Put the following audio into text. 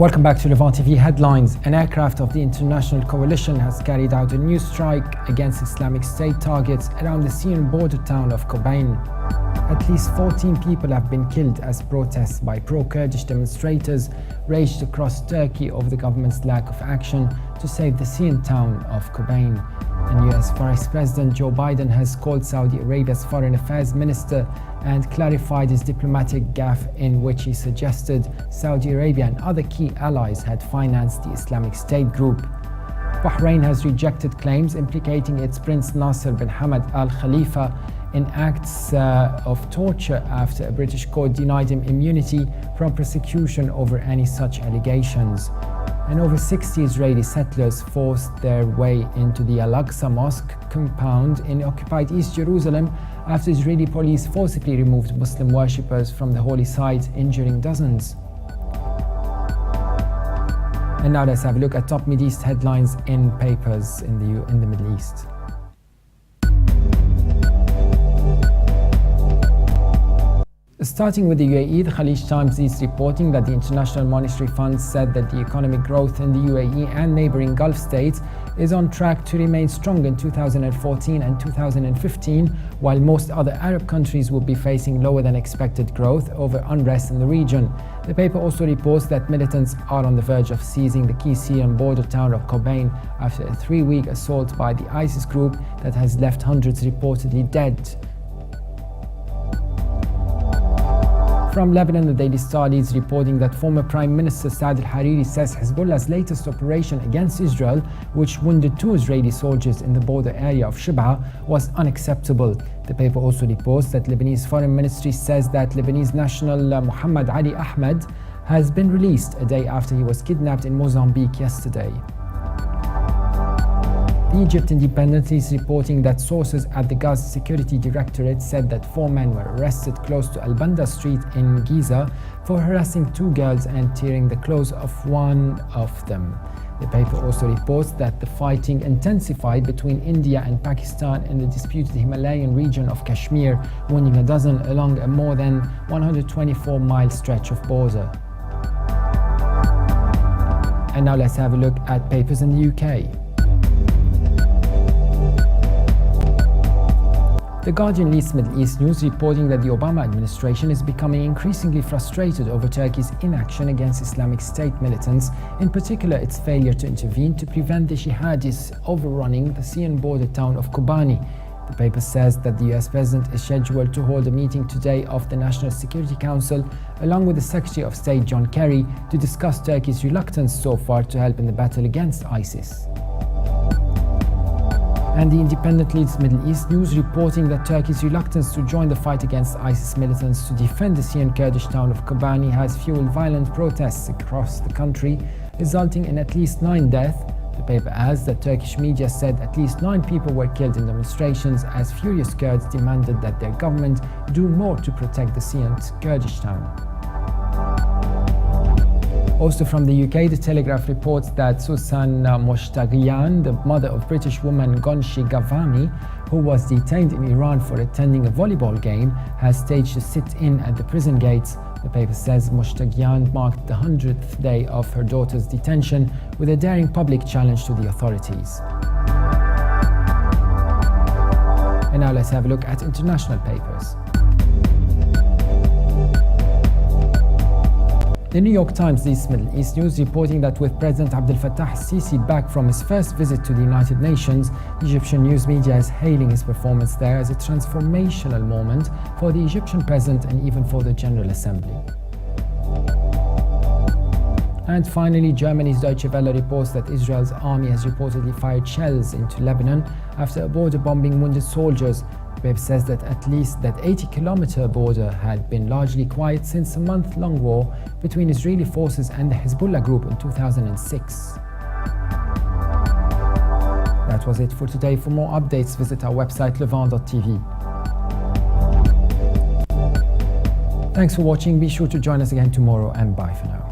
Welcome back to Levant TV headlines. An aircraft of the international coalition has carried out a new strike against Islamic State targets around the Syrian border town of Kobane. At least 14 people have been killed as protests by pro-Kurdish demonstrators raged across Turkey over the government's lack of action to save the Syrian town of Kobane. And US Vice President Joe Biden has called Saudi Arabia's Foreign Affairs Minister and clarified his diplomatic gaffe in which he suggested Saudi Arabia and other key allies had financed the Islamic State group. Bahrain has rejected claims implicating its Prince Nasser bin Hamad Al Khalifa in acts of torture after a British court denied him immunity from prosecution over any such allegations. And over 60 Israeli settlers forced their way into the Al-Aqsa Mosque compound in occupied East Jerusalem after Israeli police forcibly removed Muslim worshippers from the holy site, injuring dozens. And now let's have a look at top Middle East headlines in papers in the Middle East. Starting with the UAE, the Khalij Times is reporting that the International Monetary Fund said that the economic growth in the UAE and neighboring Gulf states is on track to remain strong in 2014 and 2015, while most other Arab countries will be facing lower than expected growth over unrest in the region. The paper also reports that militants are on the verge of seizing the key Syrian border town of Kobane after a 3-week assault by the ISIS group that has left hundreds reportedly dead. From Lebanon, the Daily Star is reporting that former Prime Minister Saad al-Hariri says Hezbollah's latest operation against Israel, which wounded 2 Israeli soldiers in the border area of Shib'a, was unacceptable. The paper also reports that Lebanese Foreign Ministry says that Lebanese national Muhammad Ali Ahmed has been released a day after he was kidnapped in Mozambique yesterday. The Egypt Independent is reporting that sources at the Gaza Security Directorate said that 4 men were arrested close to Al-Banda Street in Giza for harassing 2 girls and tearing the clothes of one of them. The paper also reports that the fighting intensified between India and Pakistan in the disputed Himalayan region of Kashmir, wounding a dozen along a more than 124-mile stretch of border. And now let's have a look at papers in the UK. The Guardian leads Middle East news reporting that the Obama administration is becoming increasingly frustrated over Turkey's inaction against Islamic State militants, in particular its failure to intervene to prevent the jihadis overrunning the Syrian border town of Kobani. The paper says that the US President is scheduled to hold a meeting today of the National Security Council along with the Secretary of State John Kerry to discuss Turkey's reluctance so far to help in the battle against ISIS. And the Independent leads Middle East news reporting that Turkey's reluctance to join the fight against ISIS militants to defend the Syrian Kurdish town of Kobani has fueled violent protests across the country, resulting in at least 9 deaths. The paper adds that Turkish media said at least 9 people were killed in demonstrations as furious Kurds demanded that their government do more to protect the Syrian Kurdish town. Also from the UK, The Telegraph reports that Susan Moshtagian, the mother of British woman Gonshi Gavami, who was detained in Iran for attending a volleyball game, has staged a sit-in at the prison gates. The paper says Moshtagian marked the 100th day of her daughter's detention with a daring public challenge to the authorities. And now let's have a look at international papers. The New York Times leads Middle East news reporting that with President Abdel Fattah al-Sisi back from his first visit to the United Nations, Egyptian news media is hailing his performance there as a transformational moment for the Egyptian president and even for the General Assembly. And finally, Germany's Deutsche Welle reports that Israel's army has reportedly fired shells into Lebanon after a border bombing wounded soldiers. The paper says that at least that 80-kilometer border had been largely quiet since a month-long war between Israeli forces and the Hezbollah group in 2006. That was it for today. For more updates, visit our website levant.tv. Thanks for watching. Be sure to join us again tomorrow, and bye for now.